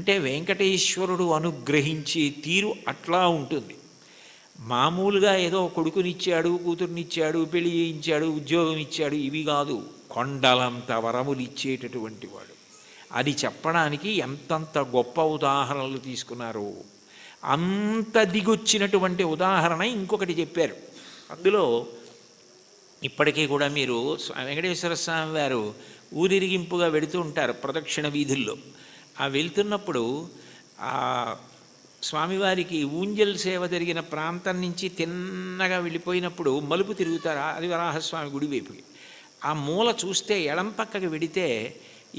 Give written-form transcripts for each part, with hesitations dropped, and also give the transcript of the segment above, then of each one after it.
అంటే వెంకటేశ్వరుడు అనుగ్రహించే తీరు అట్లా ఉంటుంది. మామూలుగా ఏదో కొడుకునిచ్చాడు, కూతుర్నిచ్చాడు, పెళ్లి చేయించాడు, ఉద్యోగం ఇచ్చాడు, ఇవి కాదు. కొండలంత వరములు ఇచ్చేటటువంటి వాడు. అది చెప్పడానికి ఎంతంత గొప్ప ఉదాహరణలు తీసుకున్నారు. అంత దిగొచ్చినటువంటి ఉదాహరణ ఇంకొకటి చెప్పారు. అందులో ఇప్పటికీ కూడా మీరు వెంకటేశ్వర స్వామి వారు ఊరిరిగింపుగా వెళుతూ ఉంటారు ప్రదక్షిణ వీధుల్లో. ఆ వెళ్తున్నప్పుడు ఆ స్వామివారికి ఊంజల్ సేవ జరిగిన ప్రాంతం నుంచి తిన్నగా వెళ్ళిపోయినప్పుడు మలుపు తిరుగుతారు అది వరాహస్వామి గుడి వైపుకి. ఆ మూల చూస్తే ఎడం పక్కకి వెడితే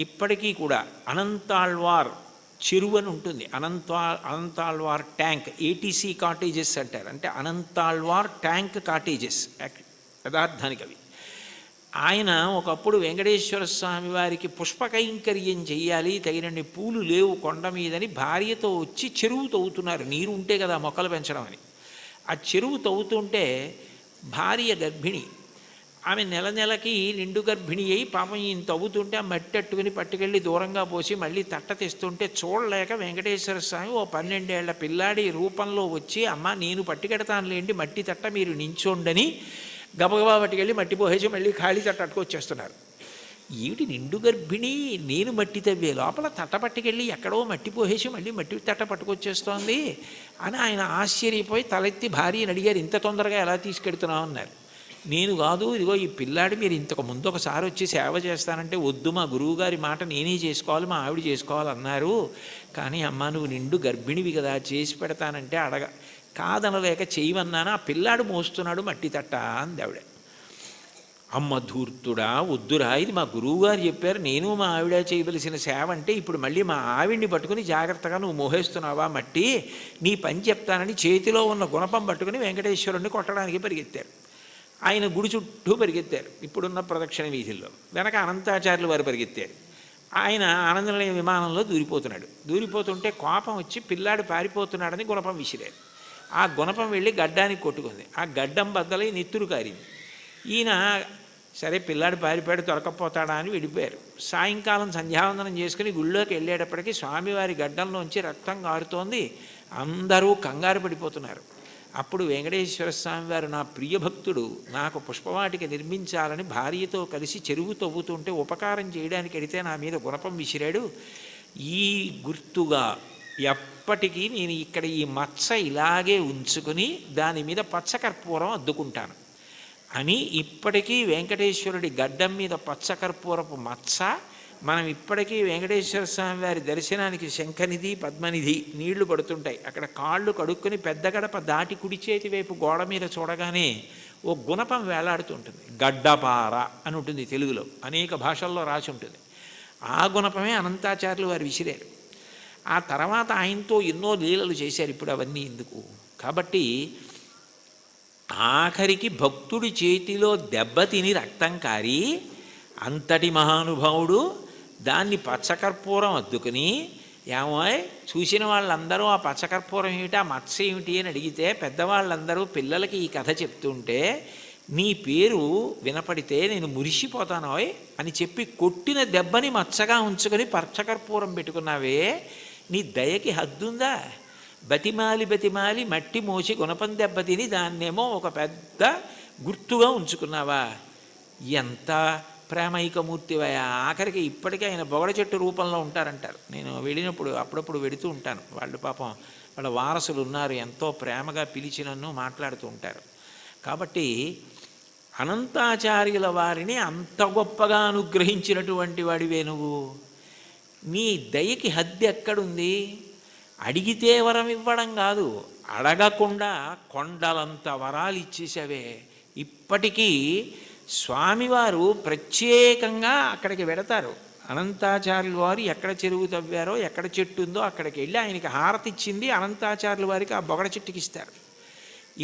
ఇప్పటికీ కూడా అనంతాళ్వార్ చెరువు అని ఉంటుంది. అనంతాళ్వార్ ట్యాంక్, ఏటీసీ కాటేజెస్ అంటారు. అంటే అనంతాళ్వార్ ట్యాంక్ కాటేజెస్ యథార్థానికి అవి. ఆయన ఒకప్పుడు వెంకటేశ్వర స్వామి వారికి పుష్పకైంకర్యం చెయ్యాలి, తగినన్ని పూలు లేవు కొండ మీదని భార్యతో వచ్చి చెరువు తవ్వుతున్నారు. నీరు ఉంటే కదా మొక్కలు పెంచడం అని. ఆ చెరువు తవ్వుతుంటే భార్య గర్భిణి. ఆమె నెల నెలకి నిండు గర్భిణి అయి పాపం ఈయన తవ్వుతుంటే ఆ మట్టి అట్టుకుని పట్టుకెళ్ళి దూరంగా పోసి మళ్ళీ తట్ట తెస్తుంటే చూడలేక వెంకటేశ్వర స్వామి ఓ 12 ఏళ్ల పిల్లాడి రూపంలో వచ్చి, అమ్మ నేను పట్టుకెడతానులేండి మట్టి తట్ట, మీరు నించోండని గబగబా పట్టుకెళ్ళి మట్టి పోసేసి మళ్ళీ ఖాళీ తట్ట అట్టుకొచ్చేస్తున్నారు. ఏమిటి నిండు గర్భిణి, నేను మట్టి తవ్వే లోపల తట్ట పట్టుకెళ్ళి ఎక్కడో మట్టి పోసేసి మళ్ళీ మట్టి తట్ట పట్టుకొచ్చేస్తోంది అని ఆయన ఆశ్చర్యపోయి తలెత్తి భార్యని అడిగారు, ఇంత తొందరగా ఎలా తీసుకెడుతున్నావు అన్నారు. నేను కాదు, ఇదిగో ఈ పిల్లాడి మీరు ఇంతకు ముందు ఒకసారి వచ్చి సేవ చేస్తానంటే వద్దు, మా గురువుగారి మాట నేనే చేసుకోవాలి, మా ఆవిడ చేసుకోవాలన్నారు. కానీ అమ్మ నువ్వు నిండు గర్భిణివి కదా, చేసి పెడతానంటే కాదనలేక చేయమన్నాను, ఆ పిల్లాడు మోస్తున్నాడు మట్టి తట్ట అంది ఆవిడ. అమ్మ ధూర్తుడా, వద్దురా, ఇది మా గురువుగారు చెప్పారు, నేను మా ఆవిడ చేయవలసిన సేవ అంటే ఇప్పుడు మళ్ళీ మా ఆవిడ్ని పట్టుకుని జాగ్రత్తగా నువ్వు మోహేస్తున్నావా మట్టి, నీ పని చెప్తానని చేతిలో ఉన్న గుణపం పట్టుకుని వెంకటేశ్వరుణ్ణి కొట్టడానికి పరిగెత్తారు. ఆయన గుడి చుట్టూ పరిగెత్తారు ఇప్పుడున్న ప్రదక్షిణ వీధుల్లో. వెనక అనంతాచార్యులు వారు పరిగెత్తారు. ఆయన ఆనందనిలయ విమానంలో దూరిపోతుంటే కోపం వచ్చి పిల్లాడు పారిపోతున్నాడని గుణపం విసిరారు. ఆ గుణపం వెళ్ళి గడ్డానికి కొట్టుకుంది. ఆ గడ్డం బద్దలై నెత్తురు కారింది. ఈయన సరే పిల్లాడు పారిపోయాడు దొరకపోతాడా అని వెళ్ళిపోయారు. సాయంకాలం సంధ్యావందనం చేసుకుని గుళ్ళోకి వెళ్ళేటప్పటికీ స్వామివారి గడ్డంలోంచి రక్తం కారుతోంది. అందరూ కంగారు పడిపోతున్నారు. అప్పుడు వెంకటేశ్వర స్వామి వారు, నా ప్రియభక్తుడు నాకు పుష్పవాటిక నిర్మించాలని భార్యతో కలిసి చెరువు తవ్వుతుంటే ఉపకారం చేయడానికి వెడితే నా మీద గుణపం విసిరాడు. ఈ గుర్తుగా ఎప్పటికీ నేను ఇక్కడ ఈ మచ్చ ఇలాగే ఉంచుకుని దాని మీద పచ్చకర్పూరం అద్దుకుంటాను అని ఇప్పటికీ వెంకటేశ్వరుడి గడ్డం మీద పచ్చకర్పూరపు మచ్చ. మనం ఇప్పటికీ వెంకటేశ్వర స్వామి వారి దర్శనానికి శంఖనిధి పద్మనిధి నీళ్లు పడుతుంటాయి. అక్కడ కాళ్ళు కడుక్కొని పెద్ద గడప దాటి కుడి చేతి వైపు గోడ మీద చూడగానే ఓ గుణపం వేలాడుతుంటుంది. గడ్డపార అని ఉంటుంది తెలుగులో, అనేక భాషల్లో రాసి ఉంటుంది. ఆ గుణపమే అనంతాచార్యులు వారు విసిరారు. ఆ తర్వాత ఆయనతో ఎన్నో లీలలు చేశారు. ఇప్పుడు అవన్నీ ఎందుకు కాబట్టి ఆఖరికి భక్తుడి చేతిలో దెబ్బతిని రక్తం కారి అంతటి మహానుభావుడు దాన్ని పచ్చకర్పూరం అద్దుకుని, ఏమో చూసిన వాళ్ళందరూ ఆ పచ్చకర్పూరం ఏమిటి, ఆ మత్స్య ఏమిటి అని అడిగితే పెద్దవాళ్ళందరూ పిల్లలకి ఈ కథ చెప్తుంటే నీ పేరు వినపడితే నేను మురిసిపోతానోయ్ అని చెప్పి కొట్టిన దెబ్బని మచ్చగా ఉంచుకొని పచ్చకర్పూరం పెట్టుకున్నావే, నీ దయకి హద్దుందా? బతిమాలి మట్టి మోసి గుణపం దెబ్బతిని దాన్నేమో ఒక పెద్ద గుర్తుగా ఉంచుకున్నావా? ఎంత ప్రేమైకమూర్తివయా. ఆఖరికి ఇప్పటికీ ఆయన బొగడ చెట్టు రూపంలో ఉంటారంటారు. నేను వెళ్ళినప్పుడు అప్పుడప్పుడు వెడుతూ ఉంటాను. వాళ్ళు పాపం వాళ్ళ వారసులు ఉన్నారు, ఎంతో ప్రేమగా పిలిచి నన్ను మాట్లాడుతూ ఉంటారు. కాబట్టి అనంతాచార్యుల వారిని అంత గొప్పగా అనుగ్రహించినటువంటి వాడివే నువ్వు. నీ దయకి హద్దు ఎక్కడుంది? అడిగితే వరం ఇవ్వడం కాదు, అడగకుండా కొండలంత వరాలు ఇచ్చేసావే. ఇప్పటికీ స్వామివారు ప్రత్యేకంగా అక్కడికి వెడతారు. అనంతాచార్యుల వారు ఎక్కడ చెరువు తవ్వారో, ఎక్కడ చెట్టు ఉందో అక్కడికి వెళ్ళి ఆయనకి హారతి ఇచ్చింది అనంతాచార్యుల వారికి ఆ బొగడ చెట్టుకి ఇస్తారు.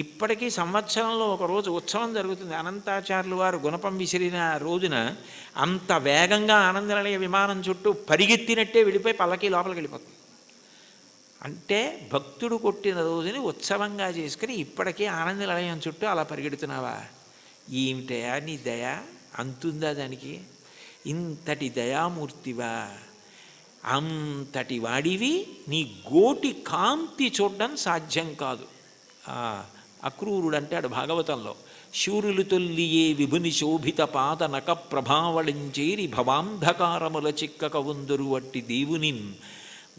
ఇప్పటికీ సంవత్సరంలో ఒకరోజు ఉత్సవం జరుగుతుంది. అనంతాచార్యుల వారు గుణపం విసిరిన రోజున అంత వేగంగా ఆనందనిలయ విమానం చుట్టూ పరిగెత్తినట్టే వెళ్ళిపోయి పల్లకి లోపలికి వెళ్ళిపోతుంది. అంటే భక్తుడు కొట్టిన రోజుని ఉత్సవంగా చేసుకుని ఇప్పటికీ ఆనందనిలయం చుట్టూ అలా పరిగెడుతున్నావా? ఏమిటయా నీ దయ, అంతుందా దానికి? ఇంతటి దయామూర్తివా? అంతటి వాడివి నీ గోటి కాంతి చూడడం సాధ్యం కాదు. అక్రూరుడు అంటాడు భాగవతంలో, శూరులు తొల్లియే విభుని శోభిత పాద నక ప్రభావళించేరి భవాంధకారముల చిక్కక ఉందురు అట్టి దేవునిన్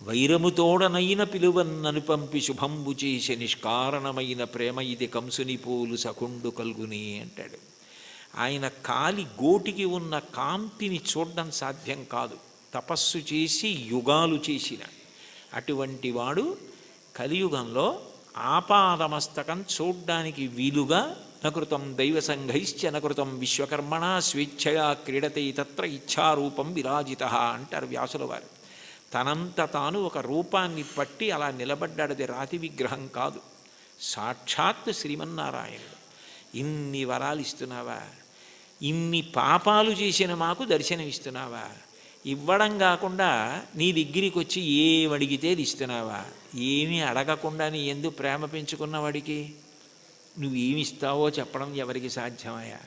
వైరముతోడనైన పిలువన్నను పంపి శుభంబు చేసే నిష్కారణమైన ప్రేమ ఇది కంసుని పోలు సకుండు కల్గుని అంటాడు. ఆయన కాలి గోటికి ఉన్న కాంతిని చూడడం సాధ్యం కాదు, తపస్సు చేసి యుగాలు చేసిన అటువంటి వాడు కలియుగంలో ఆపాదమస్తకం చూడ్డానికి వీలుగా నకృతం దైవసంఘైశ్చ నకృతం విశ్వకర్మణ స్వేచ్ఛయా క్రీడతే తత్ర ఇచ్ఛారూపం విరాజిత అంటారు వ్యాసుల వారు. తనంత తాను ఒక రూపాన్ని పట్టి అలా నిలబడ్డాడది రాతి విగ్రహం కాదు, సాక్షాత్ శ్రీమన్నారాయణుడు. ఇన్ని వరాలు ఇస్తున్నావా, ఇన్ని పాపాలు చేసిన మాకు దర్శనమిస్తున్నావా, ఇవ్వడం కాకుండా నీ దగ్గరికి వచ్చి ఏమడిగితే అది ఇస్తున్నావా, ఏమీ అడగకుండా నీ ఎందుకు ప్రేమ పెంచుకున్న వాడికి నువ్వేమిస్తావో చెప్పడం ఎవరికి సాధ్యమయ్యా.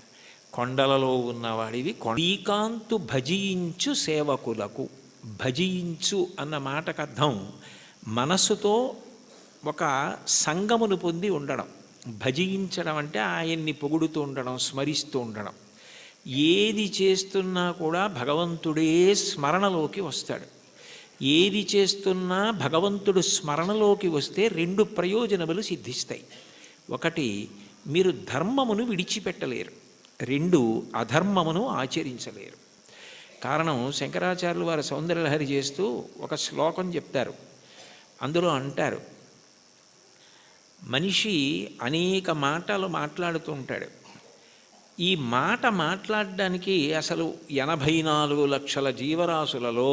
కొండలలో ఉన్నవాడివి. శ్రీకాంతు భజించు సేవకులకు, భజించు అన్న మాటకు అర్థం మనస్సుతో ఒక సంగమును పొంది ఉండడం. భజించడం అంటే ఆయన్ని పొగుడుతూ ఉండడం, స్మరిస్తూ ఉండడం. ఏది చేస్తున్నా కూడా భగవంతుడే స్మరణలోకి వస్తాడు. ఏది చేస్తున్నా భగవంతుడు స్మరణలోకి వస్తే 2 ప్రయోజనములు సిద్ధిస్తాయి. ఒకటి, మీరు ధర్మమును విడిచిపెట్టలేరు. 2, అధర్మమును ఆచరించలేరు. కారణం, శంకరాచార్యులు వారు సౌందర్యలహరి చేస్తూ ఒక శ్లోకం చెప్తారు. అందులో అంటారు, మనిషి అనేక మాటలు మాట్లాడుతూ ఉంటాడు. ఈ మాట మాట్లాడడానికి అసలు 84 లక్షల జీవరాశులలో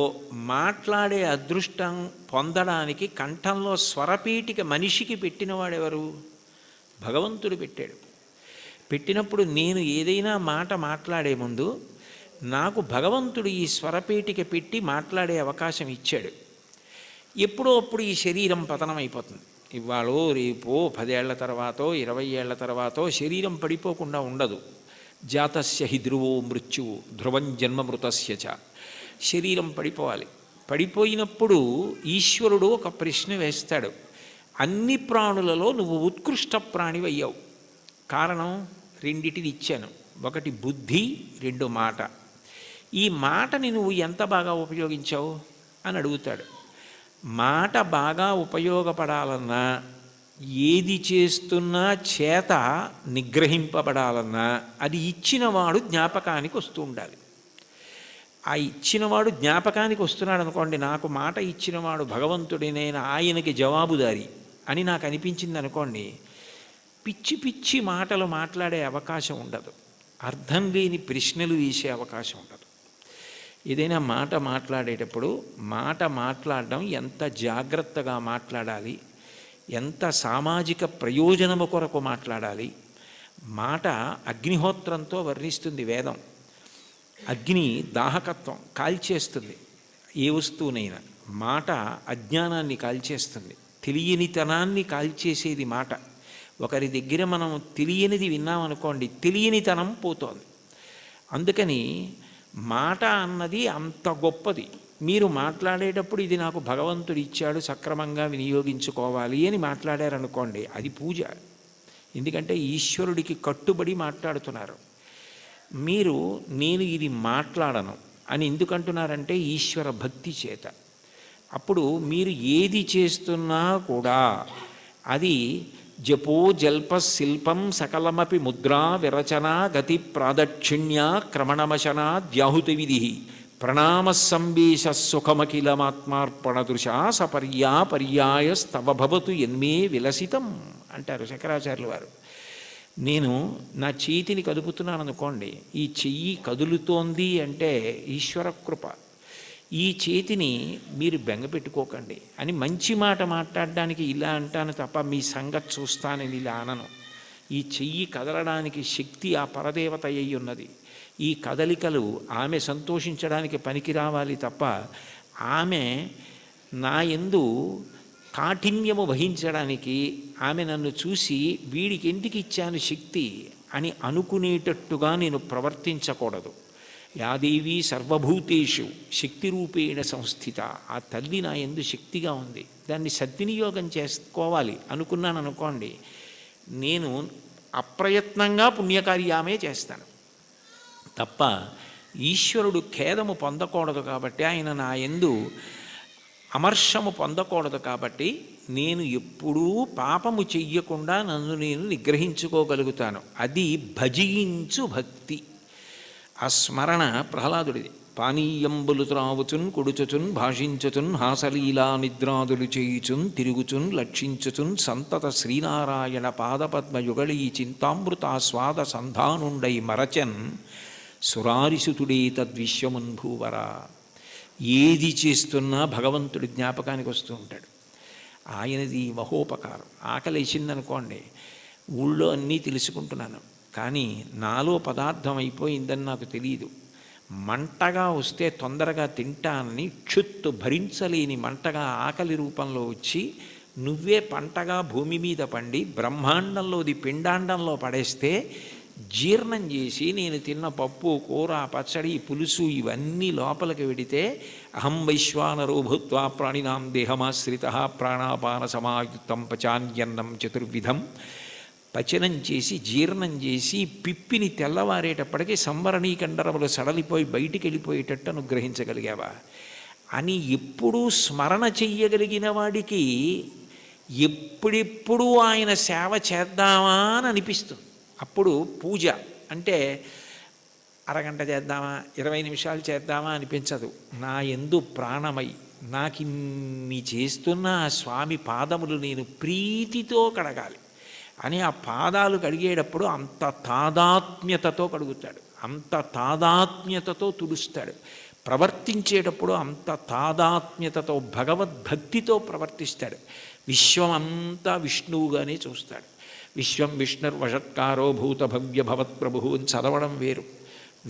మాట్లాడే అదృష్టం పొందడానికి కంఠంలో స్వరపీఠిక మనిషికి పెట్టినవాడెవరు? భగవంతుడు పెట్టాడు. పెట్టినప్పుడు నేను ఏదైనా మాట మాట్లాడే ముందు నాకు భగవంతుడు ఈ స్వరపేటిక పెట్టి మాట్లాడే అవకాశం ఇచ్చాడు. ఎప్పుడో అప్పుడు ఈ శరీరం పతనం అయిపోతుంది. ఇవాళో రేపో 10 ఏళ్ల తర్వాతో 20 ఏళ్ల తర్వాతో శరీరం పడిపోకుండా ఉండదు. జాతస్య హి ధ్రువో మృత్యువు ధ్రువం జన్మమృతస్య చ. శరీరం పడిపోవాలి. పడిపోయినప్పుడు ఈశ్వరుడు ఒక ప్రశ్న వేస్తాడు, అన్ని ప్రాణులలో నువ్వు ఉత్కృష్ట ప్రాణివయ్యావు. కారణం, 2 ఇచ్చాను. 1 బుద్ధి, 2 మాట. ఈ మాటని నువ్వు ఎంత బాగా ఉపయోగించావు అని అడుగుతాడు. మాట బాగా ఉపయోగపడాలన్నా, ఏది చేస్తున్నా చేత నిగ్రహింపబడాలన్నా అది ఇచ్చినవాడు జ్ఞాపకానికి వస్తూ ఉండాలి. ఆ ఇచ్చినవాడు జ్ఞాపకానికి వస్తున్నాడు అనుకోండి, నాకు మాట ఇచ్చినవాడు భగవంతుడి, నేను ఆయనకి జవాబుదారి అని నాకు అనిపించింది అనుకోండి, పిచ్చి పిచ్చి మాటలు మాట్లాడే అవకాశం ఉండదు, అర్థం లేని ప్రశ్నలు వేసే అవకాశం ఉండదు. ఏదైనా మాట మాట్లాడేటప్పుడు మాట మాట్లాడడం ఎంత జాగ్రత్తగా మాట్లాడాలి, ఎంత సామాజిక ప్రయోజనము కొరకు మాట్లాడాలి. మాట అగ్నిహోత్రంతో వర్ణిస్తుంది వేదం. అగ్ని దాహకత్వం కాల్చేస్తుంది ఏ వస్తువునైనా. మాట అజ్ఞానాన్ని కాల్చేస్తుంది, తెలియనితనాన్ని కాల్చేసేది మాట. ఒకరి దగ్గర మనం తెలియనిది విన్నామనుకోండి, తెలియనితనం పోతోంది. అందుకని మాట అన్నది అంత గొప్పది. మీరు మాట్లాడేటప్పుడు ఇది నాకు భగవంతుడు ఇచ్చాడు, సక్రమంగా వినియోగించుకోవాలి అని మాట్లాడారనుకోండి, అది పూజ. ఎందుకంటే ఈశ్వరుడికి కట్టుబడి మాట్లాడుతున్నారు. మీరు నేను ఇది మాట్లాడను అని ఎందుకంటున్నారంటే ఈశ్వర భక్తి చేత. అప్పుడు మీరు ఏది చేస్తున్నా కూడా అది జపో జల్ప శిల్పం సకలమపి ముద్రా విరచన గతి ప్రాదక్షిణ్య క్రమణమశన ద్యాహుతి విధి ప్రణామ సంవేశ సుఖమఖిలమాత్మార్పణదృశ సపర్యా పర్యాయస్తవ భవతు ఎన్మే విలసితం అంటారు శంకరాచార్యులు వారు. నేను నా చేతిని కదుపుతున్నాను అనుకోండి, ఈ చెయ్యి కదులుతోంది అంటే ఈశ్వర కృప. ఈ చేతిని మీరు బెంగపెట్టుకోకండి అని మంచి మాట మాట్లాడడానికి ఇలా అంటాను తప్ప మీ సంగతి చూస్తానని ఇలా అనను. ఈ చెయ్యి కదలడానికి శక్తి ఆ పరదేవత అయి ఉన్నది. ఈ కదలికలు ఆమె సంతోషించడానికి పనికి రావాలి తప్ప ఆమె నా యందు కాఠిన్యము వహించడానికి, ఆమె నన్ను చూసి వీడికి ఎందుకు ఇచ్చాను శక్తి అని అనుకునేటట్టుగా నేను ప్రవర్తించకూడదు. యాదేవి సర్వభూతేషు శక్తిరూపేణ సంస్థిత. ఆ తల్లి నా యందు శక్తిగా ఉంది, దాన్ని సద్వినియోగం చేసుకోవాలి అనుకున్నాను అనుకోండి, నేను అప్రయత్నంగా పుణ్యకార్యామే చేస్తాను తప్ప ఈశ్వరుడు ఖేదము పొందకూడదు కాబట్టి, ఆయన నా యందు అమర్షము పొందకూడదు కాబట్టి నేను ఎప్పుడూ పాపము చెయ్యకుండా నన్ను నేను నిగ్రహించుకోగలుగుతాను. అది భజించు భక్తి. ఆ స్మరణ ప్రహ్లాదుడిది. పానీయంబులు త్రావుచున్ కొడుచుచున్ భాషించుచున్ హాసలీలా నిద్రాదులు చేయుచున్ తిరుగుచున్ లక్షించుచున్ సంతత శ్రీనారాయణ పాదపద్మయుగళీ చింతామృతాస్వాద సంధానుండై మరచన్ సురారిసుతుడే తద్విశ్వమున్ భూవరా. ఏది చేస్తున్నా భగవంతుడి జ్ఞాపకానికి వస్తూ ఉంటాడు. ఆయనది మహోపకారం. ఆకలేసిందనుకోండి, ఊళ్ళో అన్నీ తెలుసుకుంటున్నాను కానీ నాలో పదార్థం అయిపోయిందని నాకు తెలియదు. మంటగా వస్తే తొందరగా తింటానని క్షుత్తు భరించలేని మంటగా ఆకలి రూపంలో వచ్చి నువ్వే పంటగా భూమి మీద పండి బ్రహ్మాండంలోది పిండాండంలో పడేస్తే జీర్ణం చేసి నేను తిన్న పప్పు కూర పచ్చడి పులుసు ఇవన్నీ లోపలికి వెడితే అహం వైశ్వానరో భూత్వా ప్రాణినాం దేహమాశ్రిత ప్రాణాపాన సమాయుక్తం పచాన్యన్నం చతుర్విధం పచనం చేసి జీర్ణం చేసి పిప్పిని తెల్లవారేటప్పటికీ సంవరణీకండరములు సడలిపోయి బయటికి వెళ్ళిపోయేటట్టు అనుగ్రహించగలిగావా అని ఎప్పుడూ స్మరణ చెయ్యగలిగిన వాడికి ఎప్పుడెప్పుడు ఆయన సేవ చేద్దామా అని అనిపిస్తుంది. అప్పుడు పూజ అంటే అరగంట చేద్దామా 20 నిమిషాలు చేద్దామా అనిపించదు. నా యందు ప్రాణమై నాకిన్ని చేస్తున్న ఆ స్వామి పాదములు నేను ప్రీతితో కడగాలి అని ఆ పాదాలు కడిగేటప్పుడు అంత తాదాత్మ్యతతో కడుగుతాడు, అంత తాదాత్మ్యతతో తుడుస్తాడు. ప్రవర్తించేటప్పుడు అంత తాదాత్మ్యతతో భగవద్భక్తితో ప్రవర్తిస్తాడు. విశ్వమంతా విష్ణువుగానే చూస్తాడు. విశ్వం విష్ణుర్వషత్కారో భూత భవ్య భవత్ప్రభు అని చదవడం వేరు,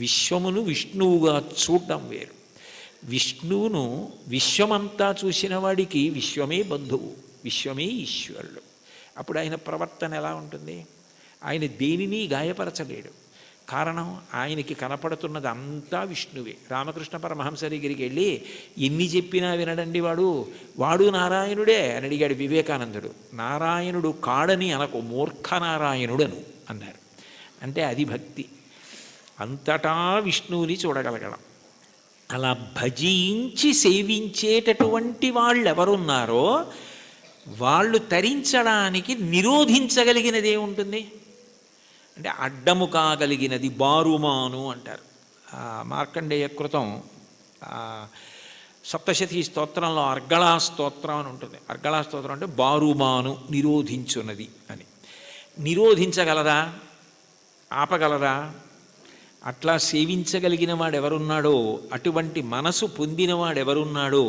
విశ్వమును విష్ణువుగా చూడడం వేరు. విష్ణువును విశ్వమంతా చూసిన వాడికి విశ్వమే బంధువు, విశ్వమే ఈశ్వరుడు. అప్పుడు ఆయన ప్రవర్తన ఎలా ఉంటుంది? ఆయన దేనిని గాయపరచలేడు. కారణం ఆయనకి కనపడుతున్నది అంతా విష్ణువే. రామకృష్ణ పరమహంస దగ్గరికి వెళ్ళి ఎన్ని చెప్పినా వినడండి వాడు నారాయణుడే అని అడిగాడు వివేకానందుడు. నారాయణుడు కాడని అనకు, మూర్ఖ నారాయణుడను అన్నారు. అంటే అది భక్తి, అంతటా విష్ణువుని చూడగలగడం. అలా భజించి సేవించేటటువంటి వాళ్ళు ఎవరున్నారో వాళ్ళు తరించడానికి నిరోధించగలిగినది ఏముంటుంది అంటే అడ్డము కాగలిగినది బారుమాను అంటారు. మార్కండేయ కృతం సప్తశతి స్తోత్రంలో అర్గళా స్తోత్రం అని ఉంటుంది. అర్గళా స్తోత్రం అంటే బారుమాను నిరోధించున్నది అని. నిరోధించగలదా? ఆపగలదా? అట్లా సేవించగలిగిన వాడెవరున్నాడో, అటువంటి మనసు పొందినవాడెవరున్నాడో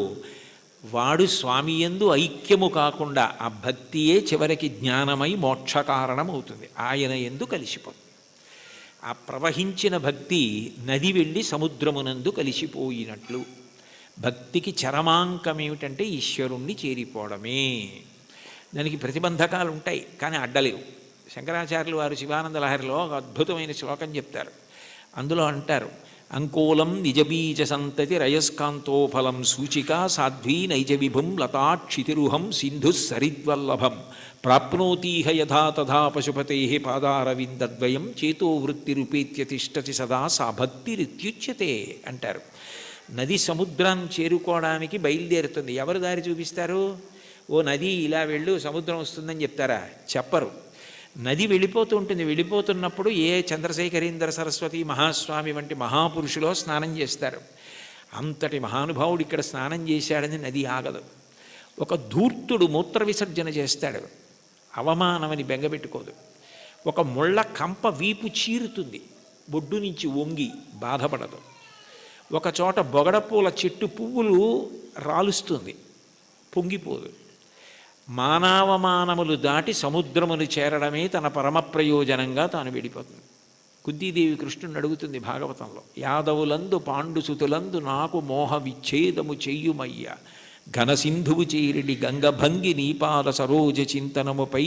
వాడు స్వామి యందు ఐక్యము కాకుండా ఆ భక్తియే చివరికి జ్ఞానమై మోక్ష కారణమవుతుంది. ఆయన యందు కలిసిపోతుంది. ఆ ప్రవహించిన భక్తి నది వెళ్ళి సముద్రమునందు కలిసిపోయినట్లు. భక్తికి చరమాంకం ఏమిటంటే ఈశ్వరుణ్ణి చేరిపోవడమే. దానికి ప్రతిబంధకాలు ఉంటాయి కానీ అడ్డలేవు. శంకరాచార్యులు వారు శివానంద లహరిలో ఒక అద్భుతమైన శ్లోకం చెప్తారు. అందులో అంటారు, అంకోలం నిజబీజ సంతతి రయస్కాంతోఫలం సూచిక సాధ్వీ నైజ విభుం లతాక్షితిరుహం సింధు సరిద్వల్లభం ప్రాప్నోతీహ యథా తథా పశుపతే పాదారవిందద్వయం చేతో వృత్తిరుపేత్య తిష్టతి సదా సా భక్తిరిత్యుచ్యతే అంటారు. నది సముద్రాన్ని చేరుకోవడానికి బయలుదేరుతుంది. ఎవరు దారి చూపిస్తారు? ఓ నది ఇలా వెళ్ళు సముద్రం వస్తుందని చెప్తారా? చెప్పరు. నది వెళ్ళిపోతూ ఉంటుంది. వెళ్ళిపోతున్నప్పుడు ఏ చంద్రశేఖరేంద్ర సరస్వతి మహాస్వామి వంటి మహాపురుషులో స్నానం చేస్తారు. అంతటి మహానుభావుడు ఇక్కడ స్నానం చేశాడని నది ఆగదు. ఒక ధూర్తుడు మూత్ర విసర్జన చేస్తాడు, అవమానమని బెంగపెట్టుకోదు. ఒక ముళ్ళ కంప వీపు చీరుతుంది, బొడ్డు నుంచి వంగి బాధపడదు. ఒక చోట బొగడపూల చెట్టు పువ్వులు రాలుస్తుంది, పొంగిపోదు. మానవమానములు దాటి సముద్రమును చేరడమే తన పరమ ప్రయోజనంగా తాను వెళ్ళిపోతుంది. కుంతీదేవి కృష్ణుని అడుగుతుంది భాగవతంలో, యాదవులందు పాండుసుతులందు నాకు మోహ విచ్ఛేదము చెయ్యుమయ్య ఘనసింధువు చేరిడి గంగభంగి నీపాద సరోజ చింతనముపై